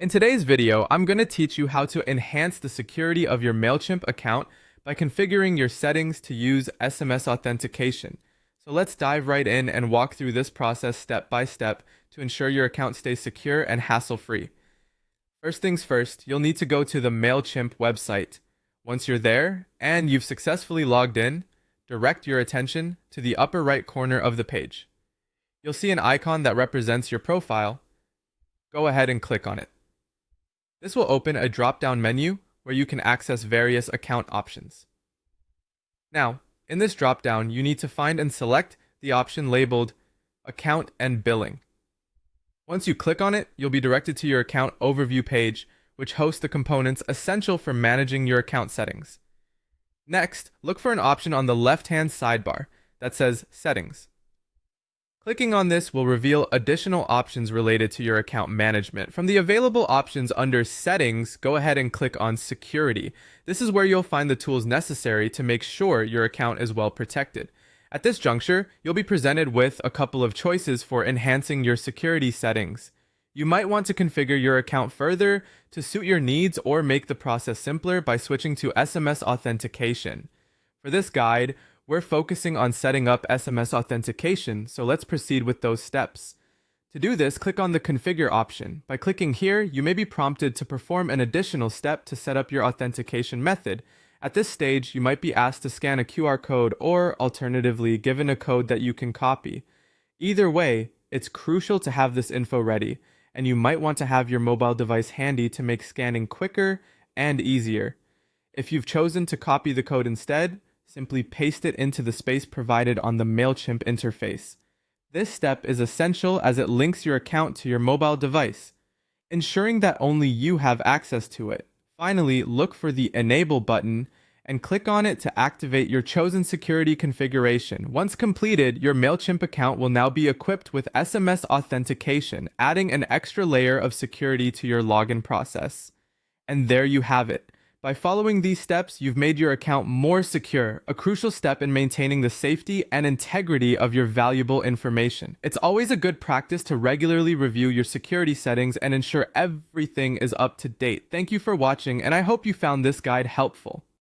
In today's video, I'm going to teach you how to enhance the security of your Mailchimp account by configuring your settings to use SMS authentication. So let's dive right in and walk through this process step by step to ensure your account stays secure and hassle-free. First things first, you'll need to go to the Mailchimp website. Once you're there and you've successfully logged in, direct your attention to the upper right corner of the page. You'll see an icon that represents your profile. Go ahead and click on it. This will open a drop-down menu where you can access various account options. Now, in this drop-down, you need to find and select the option labeled Account and Billing. Once you click on it, you'll be directed to your account overview page, which hosts the components essential for managing your account settings. Next, look for an option on the left-hand sidebar that says Settings. Clicking on this will reveal additional options related to your account management. From the available options under Settings, go ahead and click on Security. This is where you'll find the tools necessary to make sure your account is well protected. At this juncture, you'll be presented with a couple of choices for enhancing your security settings. You might want to configure your account further to suit your needs or make the process simpler by switching to SMS authentication. For this guide, we're focusing on setting up SMS authentication, so let's proceed with those steps. To do this, click on the Configure option. By clicking here, you may be prompted to perform an additional step to set up your authentication method. At this stage, you might be asked to scan a QR code or, alternatively, given a code that you can copy. Either way, it's crucial to have this info ready, and you might want to have your mobile device handy to make scanning quicker and easier. If you've chosen to copy the code instead, simply paste it into the space provided on the Mailchimp interface. This step is essential as it links your account to your mobile device, ensuring that only you have access to it. Finally, look for the Enable button and click on it to activate your chosen security configuration. Once completed, your Mailchimp account will now be equipped with SMS authentication, adding an extra layer of security to your login process. And there you have it. By following these steps, you've made your account more secure, a crucial step in maintaining the safety and integrity of your valuable information. It's always a good practice to regularly review your security settings and ensure everything is up to date. Thank you for watching, and I hope you found this guide helpful.